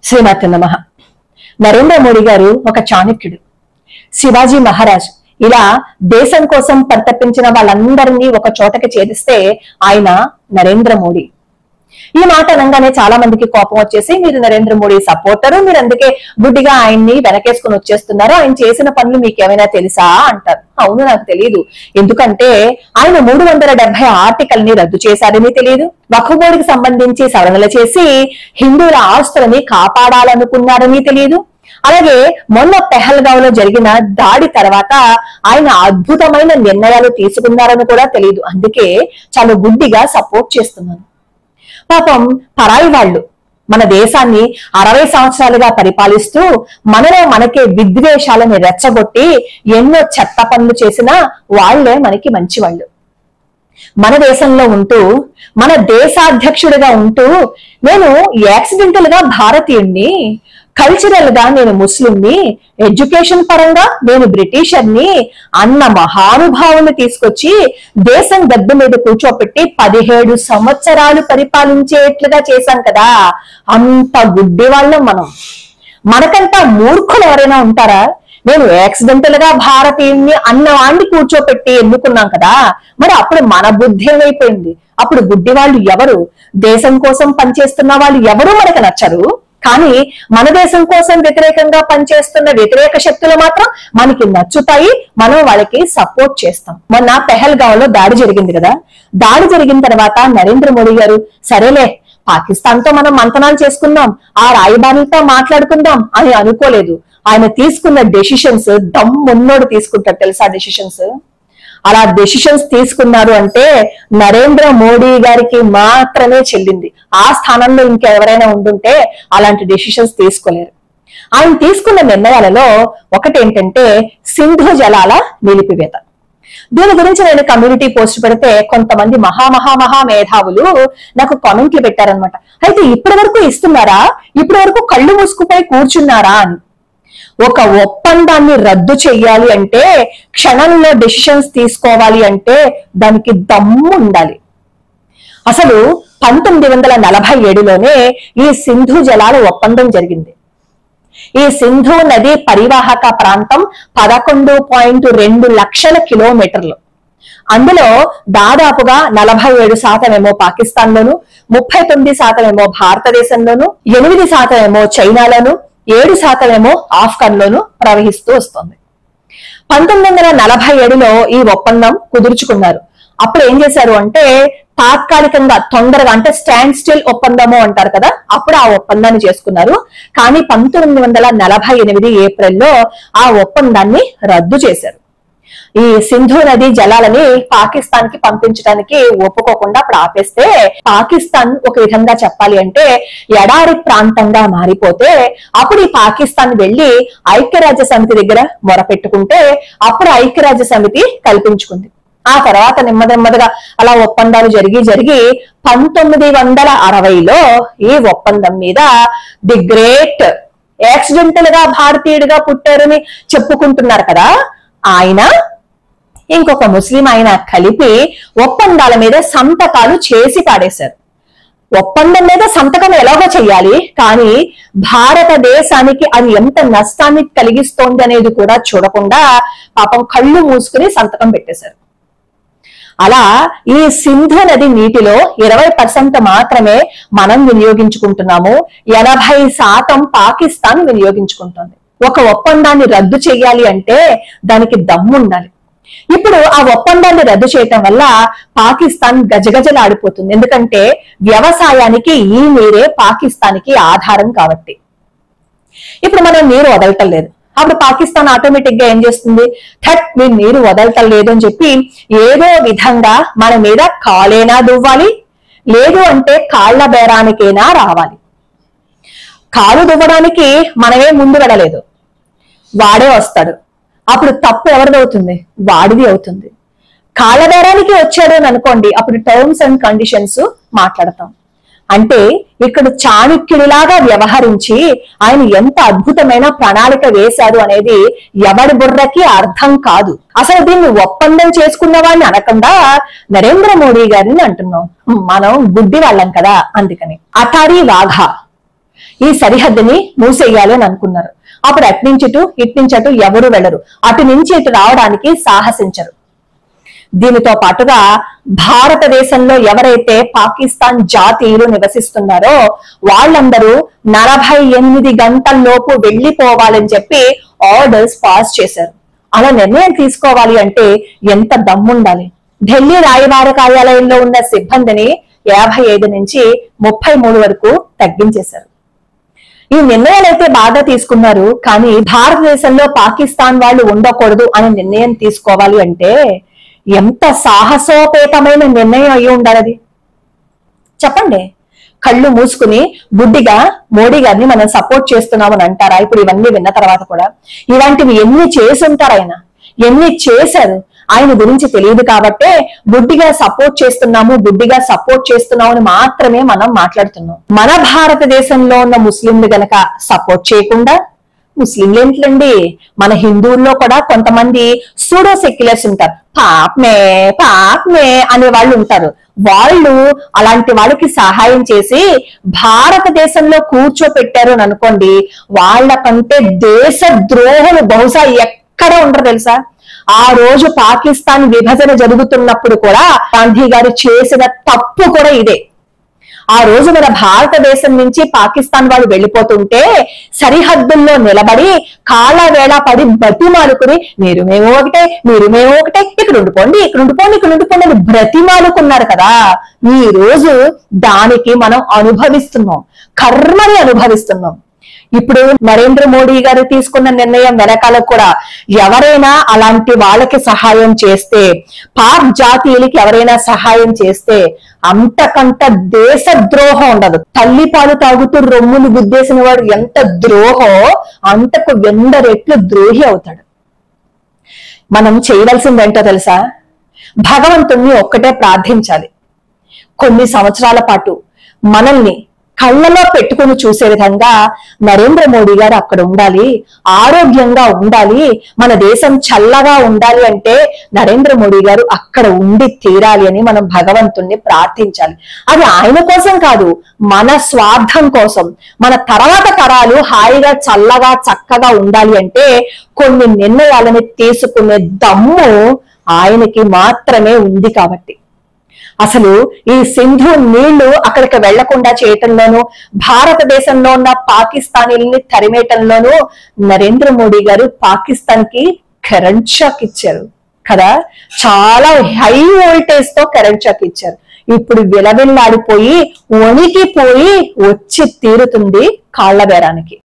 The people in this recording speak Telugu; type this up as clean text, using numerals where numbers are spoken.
శ్రీమాత నమః. నరేంద్ర మోడీ గారు ఒక చాణక్యుడు, శివాజీ మహారాజ్ ఇలా దేశం కోసం పరితపించిన వాళ్ళందరినీ ఒక చోటకి చేరిస్తే ఆయన నరేంద్ర మోడీ. ఈ మాట అనగానే చాలా మందికి కోపం వచ్చేసి మీరు నరేంద్ర మోడీ సపోర్టరు, మీరు అందుకే గుడ్డిగా ఆయన్ని వెనకేసుకుని వచ్చేస్తున్నారు, ఆయన చేసిన పనులు మీకు ఏమైనా తెలుసా అంటారు. అవును, నాకు తెలియదు. ఎందుకంటే ఆయన 370 ఆర్టికల్ ని రద్దు చేశారని తెలియదు, వక్ఫ్ బోర్డుకి సంబంధించి సవరణలు చేసి హిందువుల ఆస్తులని కాపాడాలనుకున్నారని తెలియదు, అలాగే మొన్న పెహల్గావ్ లో జరిగిన దాడి తర్వాత ఆయన అద్భుతమైన నిర్ణయాలు తీసుకున్నారని కూడా తెలియదు. అందుకే చాలా గుడ్డిగా సపోర్ట్ చేస్తున్నాను. పాపం పరాయి వాళ్ళు మన దేశాన్ని 60 సంవత్సరాలుగా పరిపాలిస్తూ మనలో మనకే విద్వేషాలని రెచ్చగొట్టి ఎన్నో చెత్త పనులు చేసినా వాళ్లే మనకి మంచి వాళ్ళు. మన దేశంలో ఉంటూ, మన దేశాధ్యక్షుడిగా ఉంటూ నేను యాక్సిడెంటల్ గా భారతీయుణ్ణి, కల్చరల్ గా నేను ముస్లింని, ఎడ్యుకేషన్ పరంగా నేను బ్రిటిషర్ని అన్న మహానుభావుని తీసుకొచ్చి దేశం గద్దె మీద కూర్చోపెట్టి 17 సంవత్సరాలు పరిపాలించేట్లుగా చేశాం కదా. అంత గుడ్డి వాళ్ళం మనం. మనకంతా మూర్ఖులు ఎవరైనా ఉంటారా? నేను యాక్సిడెంటల్ గా భారతీయుణ్ణి అన్న వాడిని కూర్చోపెట్టి ఎన్నుకున్నాం కదా, మరి అప్పుడు మన బుద్ధి ఏమైపోయింది? అప్పుడు గుడ్డి వాళ్ళు ఎవరు? దేశం కోసం పనిచేస్తున్న వాళ్ళు ఎవరు మనకు నచ్చరు, కానీ మన దేశం కోసం వ్యతిరేకంగా పనిచేస్తున్న వ్యతిరేక శక్తులు మాత్రం మనకి నచ్చుతాయి, మనం వాళ్ళకి సపోర్ట్ చేస్తాం. మొన్న పెహల్గావ్ లో దాడి జరిగింది కదా, దాడి జరిగిన తర్వాత నరేంద్ర మోడీ గారు సరేలే పాకిస్తాన్ తో మనం మంతనాలు చేసుకుందాం, ఆ రాయబారితో మాట్లాడుకుందాం అని అనుకోలేదు. ఆయన తీసుకున్న డెసిషన్స్ దమ్మున్నోడు తీసుకుంటారు తెలుసా డెసిషన్స్. అలా డెసిషన్స్ తీసుకున్నారు అంటే నరేంద్ర మోడీ గారికి మాత్రమే చెల్లింది. ఆ స్థానంలో ఇంకెవరైనా ఉండుంటే అలాంటి డెసిషన్స్ తీసుకోలేరు. ఆయన తీసుకున్న నిర్ణయాలలో ఒకటి ఏంటంటే సింధు జలాల నిలిపివేత. దీని గురించి నేను కమ్యూనిటీ పోస్ట్ పెడితే కొంతమంది మహా మేధావులు నాకు కామెంట్లు పెట్టారనమాట. అయితే ఇప్పటి వరకు ఇస్తున్నారా, ఇప్పటి వరకు కళ్ళు మూసుకుపోయి కూర్చున్నారా అని. ఒక ఒప్పందాన్ని రద్దు చెయ్యాలి అంటే, క్షణంలో డెసిషన్స్ తీసుకోవాలి అంటే దానికి దమ్ము ఉండాలి. అసలు 1947లోనే ఈ సింధు జలాల ఒప్పందం జరిగింది. ఈ సింధు నది పరివాహక ప్రాంతం 11.2 లక్షల కిలోమీటర్లు. అందులో దాదాపుగా 47% ఏమో పాకిస్తాన్ లోను, 39% ఏమో భారతదేశంలోను, 8% ఏమో చైనాలోను, 7% ఏమో ఆఫ్ఘన్ లోను ప్రవహిస్తూ వస్తుంది. 1947లో ఈ ఒప్పందం కుదుర్చుకున్నారు. అప్పుడు ఏం చేశారు అంటే తాత్కాలికంగా తొందరగా, అంటే స్టాండ్ స్టిల్ ఒప్పందము అంటారు కదా, అప్పుడు ఆ ఒప్పందాన్ని చేసుకున్నారు. కానీ 1948 ఏప్రిల్లో ఆ ఒప్పందాన్ని రద్దు చేశారు. ఈ సింధు నది జలాలని పాకిస్తాన్ కి పంపించడానికి ఒప్పుకోకుండా అప్పుడు ఆపేస్తే, పాకిస్తాన్ ఒక విధంగా చెప్పాలి అంటే ఎడారి ప్రాంతంగా మారిపోతే, అప్పుడు ఈ పాకిస్తాన్ వెళ్లి ఐక్యరాజ్య సమితి దగ్గర మొరపెట్టుకుంటే అప్పుడు ఐక్యరాజ్య సమితి కల్పించుకుంది. ఆ తర్వాత నెమ్మదిగా అలా ఒప్పందాలు జరిగి 1960లో ఈ ఒప్పందం మీద ది గ్రేట్ యాక్సిడెంటల్ గా భారతీయుడిగా పుట్టారని చెప్పుకుంటున్నారు కదా ఆయన, ఇంకొక ముస్లిం ఆయన కలిపి ఒప్పందాల మీద సంతకాలు చేసి పాడేశారు. ఒప్పందం మీద సంతకం ఎలాగో చెయ్యాలి, కానీ భారతదేశానికి అది ఎంత నష్టాన్ని కలిగిస్తోంది అనేది కూడా చూడకుండా పాపం కళ్ళు మూసుకుని సంతకం పెట్టేశారు. అలా ఈ సింధు నది నీటిలో 20% మాత్రమే మనం వినియోగించుకుంటున్నాము, 80% పాకిస్తాన్ వినియోగించుకుంటుంది. ఒక ఒప్పందాన్ని రద్దు చేయాలి అంటే దానికి దమ్ము ఉండాలి. ఇప్పుడు ఆ ఒప్పందాన్ని రద్దు చేయటం వల్ల పాకిస్తాన్ గజగజలాడిపోతుంది. ఎందుకంటే వ్యవసాయానికి ఈ నీరే పాకిస్తాన్కి ఆధారం కాబట్టి. ఇప్పుడు మనం నీరు వదలటం లేదు, అప్పుడు పాకిస్తాన్ ఆటోమేటిక్ గా ఏం చేస్తుంది, మీరు నీరు వదలటం లేదు అని చెప్పి ఏదో విధంగా మన మీద కాలేనా దువ్వాలి, లేదు అంటే కాళ్ల బేరానికైనా రావాలి. కాలు దువ్వడానికి మనమే ముందు వెళ్ళలేదు, వాడే వస్తాడు. అప్పుడు తప్పు ఎవరిది అవుతుంది? వాడిది అవుతుంది. కాళ్ళబేరానికి వచ్చాడు అని అనుకోండి, అప్పుడు టర్మ్స్ అండ్ కండిషన్స్ మాట్లాడతాం. అంటే ఇక్కడ చాణక్యుడిలాగా వ్యవహరించి ఆయన ఎంత అద్భుతమైన ప్రణాళిక వేశారు అనేది ఎవరి బుర్రకి అర్థం కాదు. అసలు దీన్ని ఒప్పందం చేసుకున్న వాడిని అనకుండా నరేంద్ర మోడీ గారిని అంటున్నాం. మనం గుడ్డి వాళ్ళం కదా, అందుకని. అటారీ వాఘా ఈ సరిహద్దుని మూసేయాలి అని అనుకున్నారు. అప్పుడు ఇట్నుంచటు ఎవరు వెళ్ళరు, అటు నుంచి ఇటు రావడానికి సాహసించరు. దీనితో పాటుగా భారతదేశంలో ఎవరైతే పాకిస్తాన్ జాతీయులు నివసిస్తున్నారో వాళ్ళందరూ 48 గంటల్లోపు వెళ్లిపోవాలని చెప్పి ఆర్డర్స్ పాస్ చేశారు. అలా నిర్ణయం తీసుకోవాలి అంటే ఎంత దమ్ముండాలి. ఢిల్లీ రాయబార కార్యాలయంలో ఉన్న సిబ్బందిని 55 నుంచి 33 వరకు తగ్గించేశారు. ఈ నిర్ణయాలు అయితే బాగా తీసుకున్నారు, కానీ భారతదేశంలో పాకిస్తాన్ వాళ్ళు ఉండకూడదు అనే నిర్ణయం తీసుకోవాలి అంటే ఎంత సాహసోపేతమైన నిర్ణయం అయి ఉండాలి అది. చెప్పండి. కళ్ళు మూసుకుని గుడ్డిగా మోడీ గారిని మనం సపోర్ట్ చేస్తున్నామని అంటారా? ఇప్పుడు ఇవన్నీ విన్న తర్వాత కూడా ఇలాంటివి ఎన్ని చేసి ఉంటారు ఆయన, ఎన్ని చేశారు. ఆయన గురించి తెలియదు కాబట్టే గుడ్డిగా సపోర్ట్ చేస్తున్నాము అని మాత్రమే మనం మాట్లాడుతున్నాం. మన భారతదేశంలో ఉన్న ముస్లింలు గనక సపోర్ట్ చేయకుండా, ముస్లింలు ఏంటండి, మన హిందువుల్లో కూడా కొంతమంది సూడో సెక్యులర్స్ ఉంటారు. పాప్మే అనే వాళ్ళు ఉంటారు. వాళ్ళు అలాంటి వాళ్ళకి సహాయం చేసి భారతదేశంలో కూర్చోపెట్టారు అని అనుకోండి, వాళ్ళకంటే దేశ ద్రోహులు బహుశా ఎక్కడ ఉండరు తెలుసా. ఆ రోజు పాకిస్తాన్ విభజన జరుగుతున్నప్పుడు కూడా గాంధీ గారు చేసిన తప్పు కూడా ఇదే. ఆ రోజు మన భారతదేశం నుంచి పాకిస్తాన్ వాళ్ళు వెళ్ళిపోతుంటే సరిహద్దుల్లో నిలబడి కాళ్ళ వేళ పడి బతిమాలుకుని మీరు మేము ఒకటే ఇక్కడ ఉండిపోండి అని బ్రతిమాలుకున్నారు కదా. ఈ రోజు దానికి మనం అనుభవిస్తున్నాం, కర్మని అనుభవిస్తున్నాం. ఇప్పుడు నరేంద్ర మోడీ గారు తీసుకున్న నిర్ణయం వెనకాల కూడా ఎవరైనా అలాంటి వాళ్ళకి సహాయం చేస్తే, పాక్ జాతీయులకి ఎవరైనా సహాయం చేస్తే అంతకంత దేశ ద్రోహం ఉండదు. తల్లి పాలు తాగుతూ రొమ్ములు గుద్దేసిన వాడు ఎంత ద్రోహో అంతకు 100 రెట్లు ద్రోహి అవుతాడు. మనం చేయవలసిందేంటో తెలుసా? భగవంతుణ్ణి ఒక్కటే ప్రార్థించాలి. కొన్ని సంవత్సరాల పాటు మనల్ని కళ్ళలో పెట్టుకుని చూసే విధంగా నరేంద్ర మోడీ గారు అక్కడ ఉండాలి, ఆరోగ్యంగా ఉండాలి, మన దేశం చల్లగా ఉండాలి అంటే నరేంద్ర మోడీ గారు అక్కడ ఉండి తీరాలి అని మనం భగవంతుణ్ణి ప్రార్థించాలి. అది ఆయన కోసం కాదు, మన స్వార్థం కోసం. మన తర్వాత తరాలు హాయిగా చల్లగా చక్కగా ఉండాలి అంటే కొన్ని నిర్ణయాలని తీసుకునే దమ్ము ఆయనకి మాత్రమే ఉంది. కాబట్టి అసలు ఈ సింధు నీళ్లు అక్కడికి వెళ్లకుండా చేయటంలోనూ, భారతదేశంలో ఉన్న పాకిస్తానీల్ని తరిమేయటంలోనూ నరేంద్ర మోడీ గారు పాకిస్తాన్ కి కరెంట్ షాక్ ఇచ్చారు కదా. చాలా హై వోల్టేజ్ తో కరెంట్ షాక్ ఇచ్చారు. ఇప్పుడు విలవిల్లాడిపోయి వణికిపోయి వచ్చి తీరుతుంది కాళ్ల బేరానికి.